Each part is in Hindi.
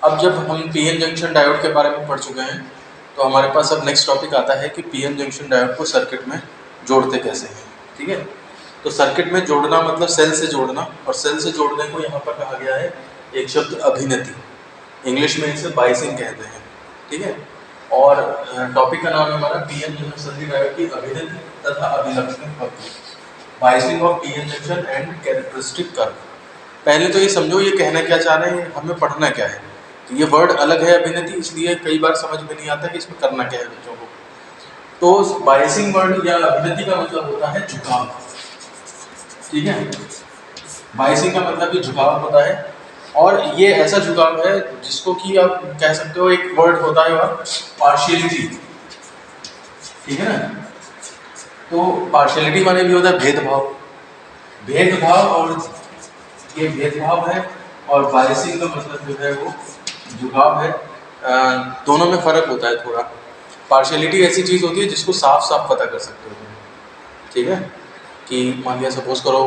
अब जब हम पीएन जंक्शन डायोड के बारे में पढ़ चुके हैं तो हमारे पास अब नेक्स्ट टॉपिक आता है कि पीएन जंक्शन डायोड को सर्किट में जोड़ते कैसे हैं। ठीक है, तो सर्किट में जोड़ना मतलब सेल से जोड़ना, और सेल से जोड़ने को यहाँ पर कहा गया है एक शब्द अभिनति, इंग्लिश में इसे बाइसिंग कहते हैं। ठीक है, और टॉपिक का नाम है हमारा पीएन जंक्शन डायोड की अभिनति तथा अभिलक्षणिक वक्र, biasing of PN junction and characteristic curve. पहले तो ये समझो ये कहना क्या चाह रहे हैं, हमें पढ़ना क्या है। तो ये वर्ड अलग है अभिनति, इसलिए कई बार समझ में नहीं आता कि इसमें करना क्या है बच्चों को। तो बाइसिंग वर्ड या अभिनति का मतलब होता है झुकाव। ठीक है, बाइसिंग का मतलब भी झुकाव होता है, और ये ऐसा झुकाव है जिसको कि आप कह सकते हो एक वर्ड होता है और पार्शियलिटी। ठीक है ना, तो पार्शियलिटी माने भी होता है भेदभाव, भेदभाव, और ये भेदभाव है, और बाइसिंग का मतलब जो है वो झुकाव है। दोनों में फ़र्क होता है थोड़ा। पार्शियलिटी ऐसी चीज़ होती है जिसको साफ साफ पता कर सकते हो। ठीक है, कि मान लिया सपोज करो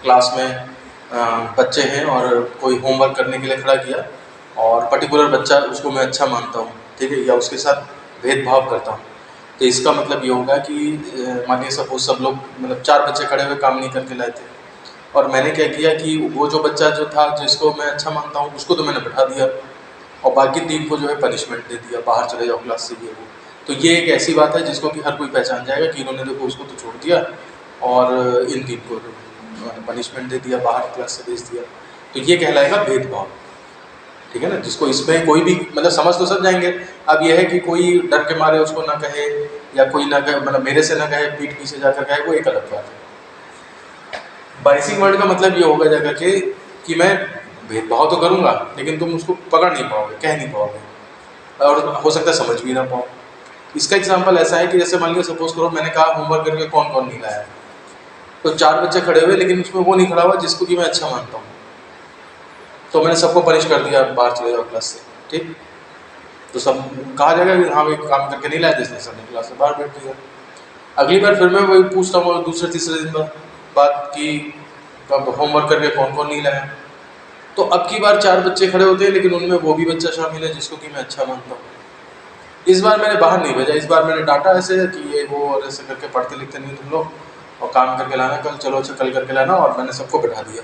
क्लास में बच्चे हैं और कोई होमवर्क करने के लिए खड़ा किया, और पर्टिकुलर बच्चा उसको मैं अच्छा मानता हूँ, ठीक है, या उसके साथ भेदभाव करता हूँ। तो इसका मतलब ये होगा कि मान लिया सपोज सब लोग मतलब 4 बच्चे खड़े हुए काम नहीं करके लाए थे, और मैंने क्या किया कि वो जो बच्चा जो था जिसको मैं अच्छा मानता हूँ उसको तो मैंने बैठा दिया, और बाकी 3 को जो है पनिशमेंट दे दिया, बाहर चले जाओ क्लास से, ये वो। तो ये एक ऐसी बात है जिसको कि हर कोई पहचान जाएगा कि इन्होंने देखो उसको तो छोड़ दिया और इन 3 को पनिशमेंट दे दिया, बाहर क्लास से भेज दिया। तो ये कहलाएगा भेदभाव। ठीक है ना, जिसको इसमें कोई भी मतलब समझ तो सब जाएंगे। अब यह है कि कोई डर के मारे उसको ना कहे, या कोई ना कहे, मतलब मेरे से ना कहे, पीठ पीछे जाकर कहे, वो एक अलग बात है। बाइसिंग वर्ड का मतलब ये होगा जाकर के कि मैं भेदभाव तो करूंगा लेकिन तुम उसको पकड़ नहीं पाओगे, कह नहीं पाओगे, और हो सकता है समझ भी ना पाओ। इसका एग्जांपल ऐसा है कि जैसे मान लिया सपोज करो मैंने कहा होमवर्क करके कौन कौन नहीं लाया, तो 4 बच्चे खड़े हुए लेकिन उसमें वो नहीं खड़ा हुआ जिसको कि मैं अच्छा मानता हूँ, तो मैंने सबको पनिश कर दिया, बाहर चले जाओ क्लास से। ठीक, तो सब कहा जाएगा कि हाँ भाई काम करके नहीं लाया, इसलिए सबने क्लास से बाहर बैठ दिया। अगली बार फिर मैं वही पूछता हूँ दूसरे तीसरे दिन बात की होमवर्क करके कौन कौन नहीं लाया, तो अब की बार 4 बच्चे खड़े होते हैं लेकिन उनमें वो भी बच्चा शामिल है जिसको कि मैं अच्छा मानता हूँ। इस बार मैंने बाहर नहीं भेजा, इस बार मैंने डांटा ऐसे कि ये वो और ऐसे करके पढ़ते लिखते नहीं तुम लोग, और काम करके लाना कल, चलो अच्छा कल करके लाना, और मैंने सबको बैठा दिया।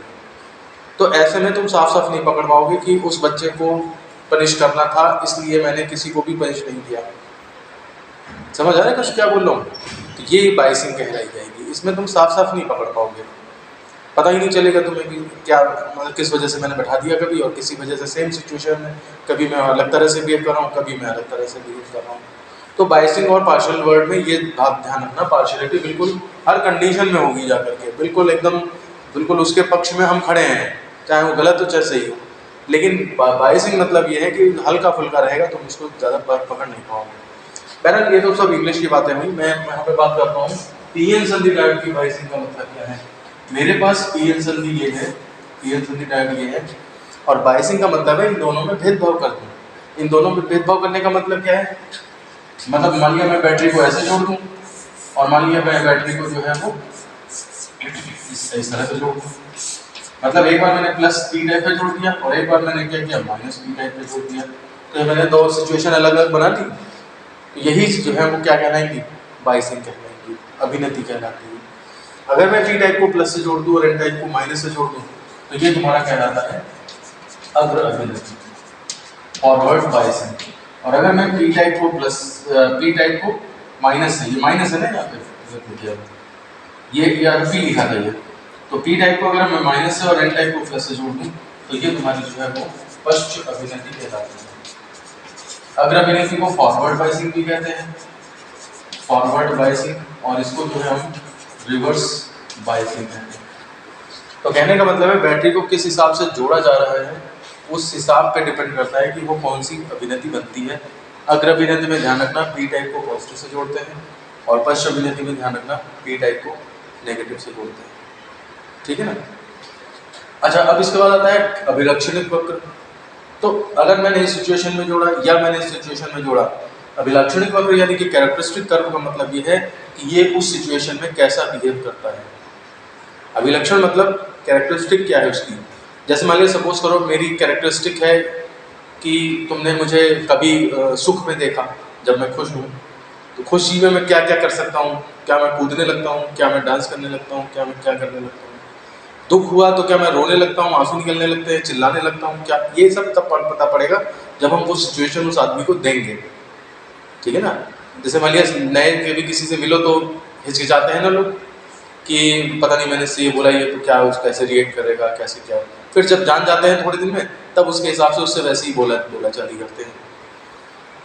तो ऐसे में तुम साफ साफ नहीं पकड़ पाओगे कि उस बच्चे को पनिश करना था इसलिए मैंने किसी को भी पनिश नहीं किया। समझ आ रहा है कुछ क्या बोल रहा हूँ? तो ये बाइसिंग कहलाई जाएगी। इसमें तुम साफ साफ नहीं पकड़ पाओगे, पता ही नहीं चलेगा तुम्हें कि क्या मतलब किस वजह से मैंने बैठा दिया कभी, और किसी वजह से सेम सिचुएशन में कभी मैं अलग तरह से बिहेव कर रहा हूँ, कभी मैं अलग तरह से बिहेव कर रहा हूँ। तो बाइसिंग और पार्शियल वर्ड में ये बात ध्यान रखना, पार्शियलिटी बिल्कुल हर कंडीशन में होगी जाकर के, बिल्कुल एकदम बिल्कुल उसके पक्ष में हम खड़े हैं, चाहे वो गलत हो चाहे सही हो। लेकिन बाइसिंग मतलब ये है कि हल्का फुल्का रहेगा, तुम इसको ज़्यादा पकड़ नहीं पाओगे। बहरहाल ये तो सब इंग्लिश की बातें हुई, मैं यहाँ पे बात करता हूँ पीएन संधि डायोड की बाइसिंग का मतलब क्या है। मेरे पास पीएन संधि ये है, पीएन संधि डायोड ये है, और बाइसिंग का मतलब है इन दोनों में भेदभाव कर दूँ। इन दोनों में भेदभाव करने का मतलब क्या है, मतलब मान लिया मैं बैटरी को ऐसे जोड़ दूँ, और मान लिया मैं बैटरी को जो है वो इस तरह से जोड़ दूँ। मतलब एक बार मैंने प्लस पी टाइप पे जोड़ दिया, और एक बार मैंने क्या किया माइनस पी टाइप पे जोड़ दिया, तो मैंने 2 सिचुएशन अलग अलग बना दी। तो यही जो है वो क्या कहलाएंगी, बाइसिंग कहलाएंगी, अभिनति कहलाती है। अगर मैं पी टाइप को प्लस से जोड़ दूँ और एन टाइप को माइनस से जोड़ दूँ तो ये तुम्हारा कहलाता है अग्र अभिनति, फॉरवर्ड बाइसिंग। और अगर मैं पी टाइप को प्लस पी टाइप को माइनस से, ये माइनस है ना यहाँ पे, ये पी लिखा था ये, तो पी टाइप को अगर मैं माइनस से और एन टाइप को प्लस से जोड़ दूँ तो ये तुम्हारी जो है वो पश्च अभिनति कहलाती है। अग्र अभिनति को फॉरवर्ड बाइसिंग भी कहते हैं, फॉरवर्ड बाइसिंग, और इसको जो है हम रिवर्स बाइसिंग कहते हैं। तो कहने का मतलब है बैटरी को किस हिसाब से जोड़ा जा रहा है उस हिसाब पे डिपेंड करता है कि वो कौन सी अभिनति बनती है। अग्र अभिनति में ध्यान रखना पी टाइप को पॉजिटिव से जोड़ते हैं, और पश्च अभिनति में ध्यान रखना पी टाइप को नेगेटिव से जोड़ते हैं। ठीक है ना। अच्छा, अब इसके बाद आता है अभिलक्षणिक वक्र। तो अगर मैंने इस सिचुएशन में जोड़ा या मैंने इस सिचुएशन में जोड़ा, अभिलक्षणिक वक्र यानी कि कैरेक्टरिस्टिक कर्व का मतलब ये है कि ये उस सिचुएशन में कैसा बिहेव करता है। अभिलक्षण मतलब कैरेक्टरिस्टिक क्या है उसकी। जैसे मान लीजिए सपोज करो मेरी कैरेक्टरिस्टिक है कि तुमने मुझे कभी सुख में देखा, जब मैं खुश हूँ तो खुशी में मैं क्या क्या कर सकता हूँ, क्या मैं कूदने लगता हूँ, क्या मैं डांस करने लगता हूँ, क्या मैं क्या करने लगता हूँ। दुख हुआ तो क्या मैं रोने लगता हूँ, आंसू निकलने लगते हैं, चिल्लाने लगता हूँ क्या, ये सब तब पता पड़ेगा जब हम वो सिचुएशन उस आदमी को देंगे, ठीक है ना। जैसे मान लिया नए कभी किसी से मिलो तो हिचकिचाते हैं ना लोग कि पता नहीं मैंने इससे ये बोला, ये तो क्या उसका कैसे रिएक्ट करेगा, कैसे क्या। फिर जब जान जाते हैं थोड़े दिन में, तब उसके हिसाब से उससे वैसे ही बोला चाली करते हैं।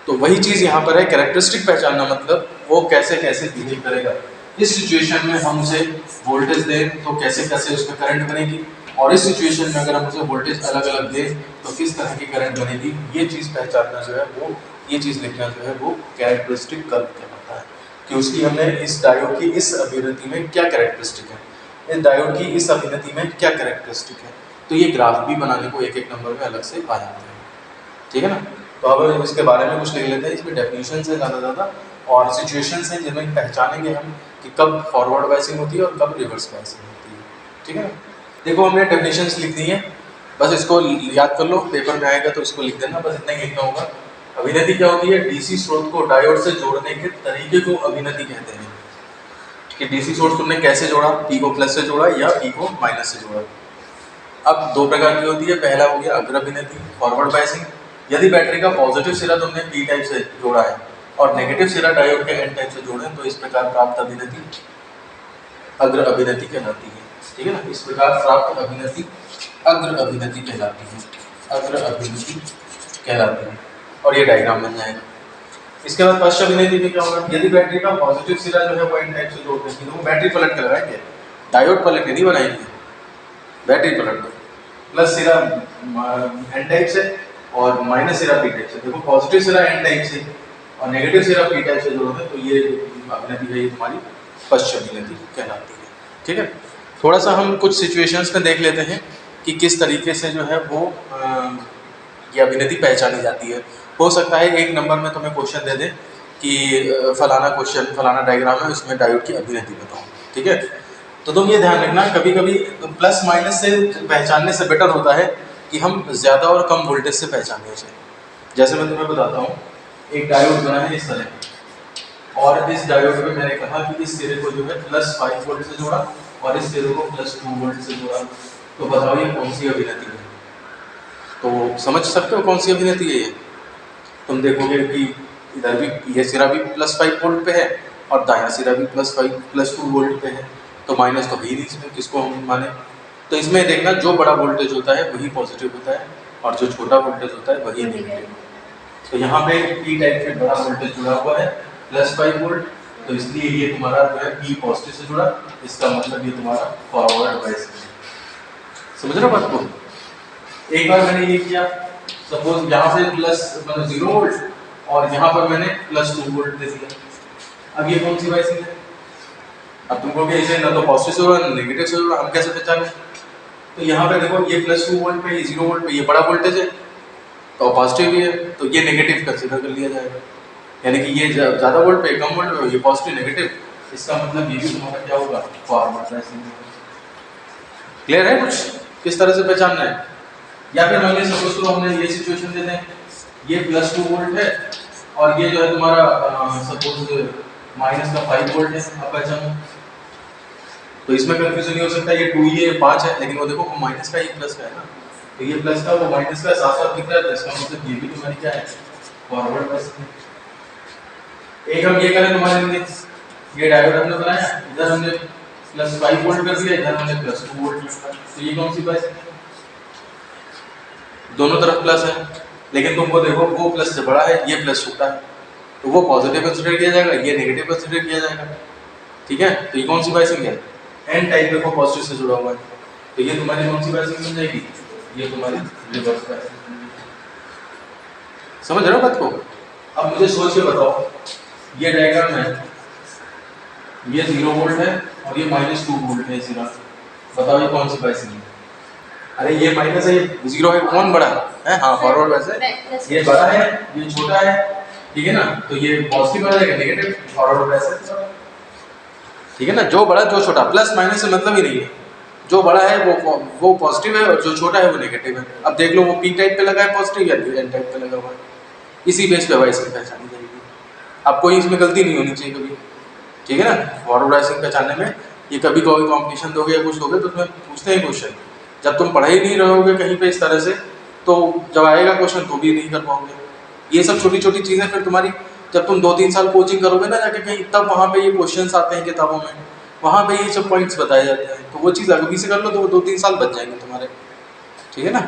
तो वही चीज़ यहाँ पर है, कैरेक्टरिस्टिक पहचानना मतलब वो कैसे कैसे बिहेव करेगा। इस सिचुएशन में हम उसे वोल्टेज दें तो कैसे कैसे उसमें करंट बनेगी, और इस सिचुएशन में अगर हम उसे वोल्टेज अलग अलग दें तो किस तरह की करंट बनेगी। ये चीज़ पहचानना जो है वो, ये चीज़ लिखना जो है वो कैरेक्टरिस्टिक कर्व कहलाता है, कि उसकी हमने इस डायोड की इस अभिनति में क्या कैरेक्टरिस्टिक है, इस डायोड की इस अभिनति में क्या कैरेक्टरिस्टिक है। तो ये ग्राफ भी बनाने को एक एक नंबर में अलग से आ जाते हैं, ठीक है ना। तो अब इसके बारे में कुछ लिख लेते हैं। इसमें डेफिनेशन है ज़्यादा और सिचुएशंस हैं जिनमें पहचानेंगे हम कि कब फॉरवर्ड बाइसिंग होती है और कब रिवर्स बाइसिंग होती है, ठीक है ना। देखो हमने डेफिनेशंस लिख दी हैं, बस इसको याद कर लो, पेपर में आएगा तो इसको लिख देना, बस इतना ही लिखना होगा। अभिनति क्या होती है, डीसी स्रोत को डायोड से जोड़ने के तरीके को अभिनति कहते हैं। कि डीसी सोर्स तुमने कैसे जोड़ा, पी को प्लस से जोड़ा या पी को माइनस से जोड़ा। अब दो प्रकार की होती है, पहला हो गया अग्र अभिनति फॉरवर्ड बाइसिंग। यदि बैटरी का पॉजिटिव सिरा तुमने पी टाइप से जोड़ा है और नेगेटिव सिरा डायोड के एन टाइप से जोड़े तो इस प्रकार प्राप्त अभिनति अग्र अभिनति कहलाती है, ठीक है ना। इस प्रकार प्राप्त अभिनति अग्र अभिनति कहलाती है, अग्र अभिनति कहलाती है, और ये डायग्राम बन जाएगा। इसके बाद पश्च अभिनति में क्या होगा, यदि बैटरी का पॉजिटिव सिरा जो है वो एन टाइप से जोड़ देंगे तो बैटरी पलट कर लगाएंगे, डायोड पलट के नहीं बनाएंगे, बैटरी पलट दो। प्लस सिरा एन टाइप से और माइनस सिरा पी टाइप से। देखो पॉजिटिव सिरा एन टाइप से और नेगेटिव सिरा पी टाइप से जोड़ोगे तो ये अभिनति है, ये तुम्हारी पश्च अभिनति कहलाती है, ठीक है। थोड़ा सा हम कुछ सिचुएशंस में देख लेते हैं कि किस तरीके से जो है वो ये अभिनति पहचानी जाती है। हो सकता है एक नंबर में तुम्हें क्वेश्चन दे दें कि फलाना क्वेश्चन फलाना डायग्राम है उसमें डायोड की अभिनति बताओ, ठीक है। तो तुम ये ध्यान रखना, कभी कभी प्लस माइनस से पहचानने से बेटर होता है कि हम ज़्यादा और कम वोल्टेज से पहचाने उसे। जैसे मैं तुम्हें बताता हूँ, एक डायोड बना है इस तरह, और इस डायोड में मैंने कहा कि इस सिरे को जो है +5 वोल्ट से जोड़ा और इस सिरे को +2 वोल्ट से जोड़ा। तो बताओ ये कौन सी अभिनति है। तो समझ सकते हो कौन सी अभिनति है ये। तुम देखोगे कि इधर भी ये सिरा भी +5 वोल्ट पे है और दायां सिरा भी +2 वोल्ट पे है, तो माइनस तो है ही नहीं इसमें, किसको हम माने। तो इसमें देखना जो बड़ा वोल्टेज होता है वही पॉजिटिव होता है और जो छोटा वोल्टेज होता है वही नेगेटिव। तो यहाँ पे पी टाइप से बड़ा वोल्टेज जुड़ा हुआ है +5 वोल्ट, तो इसलिए ये तुम्हारा जो है पी पॉजिटिव से जुड़ा, इसका मतलब ये तुम्हारा फॉरवर्ड बायस है। समझ रहे हो बात को। एक बार मैंने ये किया, सपोज यहाँ से मतलब 0 वोल्ट और यहाँ पर मैंने +2 वोल्ट दे दिया। अब ये कौन सी बायसिंग है। अब तुमको क्या इसे ना तो पॉजिटिव से जोड़ा ना नेगेटिव से जोड़ा, हम कैसे पहचाने। तो यहाँ पे देखो ये +2 वोल्ट पे, ये 0 वोल्ट पे, ये बड़ा वोल्टेज है तो पॉजिटिव भी है, तो ये नेगेटिव कंसीडर कर लिया जाएगा। यानी कि ये ज़्यादा वोल्ट पे कम वोल्ट पे, ये पॉजिटिव नेगेटिव, इसका मतलब ये भी तुम्हारा क्या होगा, फॉरवर्ड बायसिंग। क्लियर है कुछ किस तरह से पहचानना है। या फिर मान लीजिए सपोज करो हमने ये सिचुएशन देते हैं, ये +2 वोल्ट है और ये जो है तुम्हारा सपोज -5 वोल्ट है। अब पहचानो तो इसमें कंफ्यूजन नहीं हो सकता, ये 2 ये 5 है, लेकिन वो देखो वो माइनस का, ये प्लस का है ना, तो ये प्लस का वो माइनस का साथ साथ दिख रहा है, तो इसका मतलब ये भी तुम्हारी क्या है, फॉरवर्ड बायसिंग। एक हम ये करें तुम्हारे लिए, ये डायोड हमने बनाया, इधर हमने +5 वोल्ट कर दिया, इधर हमने +2 वोल्ट कर दिया, तो ये कौन सी बायसिंग है, दोनों तरफ प्लस है, लेकिन तुमको देखो वो प्लस से बड़ा है, ये प्लस छोटा है, तो वो पॉजिटिव कंसीडर किया जाएगा, ये नेगेटिव कंसीडर किया जाएगा, ठीक है। तो ये कौन सी बायसिंग है, एन टाइप देखो पॉजिटिव से जुड़ा हुआ है, तो ये तुम्हारी कौन सी बायसिंग बन जाएगी, ये तुम्हारी रिवर्स बायसिंग। समझ रहे हो बात को। अब मुझे सोच के बताओ, ये डायग्राम है, ये 0 वोल्ट है और ये -2 वोल्ट है सिरा, बताओ ये कौन सी बायसिंग है। अरे ये माइनस है, ये 0 है, कौन बड़ा है, हाँ फॉरवर्ड बायस, ये बड़ा है ये छोटा है, ठीक है ना, तो ये पॉजिटिव आ जाएगा, नेगेटिव फॉरवर्ड बायस, ठीक है ना। जो बड़ा जो छोटा, प्लस माइनस से मतलब ही नहीं है, जो बड़ा है वो पॉजिटिव है और जो छोटा है वो नेगेटिव है। अब देख लो वो पी टाइप पे लगा है पॉजिटिव या एन टाइप पे लगा हुआ है, इसी बेस पे वाइस की पहचानी जाएगी। अब कोई इसमें गलती नहीं होनी चाहिए कभी, ठीक है ना। फॉरवर्ड वाइसिंग पहचानने में ये कभी कोई कॉम्पिटिशन दोगे या कुछ दोगे तो उसमें पूछते हैं क्वेश्चन, जब तुम पढ़ ही नहीं रहोगे कहीं पे इस तरह से तो जब आएगा क्वेश्चन तो भी नहीं कर पाओगे। ये सब छोटी छोटी चीज़ें फिर तुम्हारी जब तुम 2-3 साल कोचिंग करोगे ना जाके कहीं, तब वहाँ पे ये क्वेश्चंस आते हैं किताबों में, वहाँ पे ये सब पॉइंट्स बताए जाते हैं। तो वो चीज़ अभी से कर लो तो वो 2-3 साल बच जाएंगे तुम्हारे, ठीक है ना।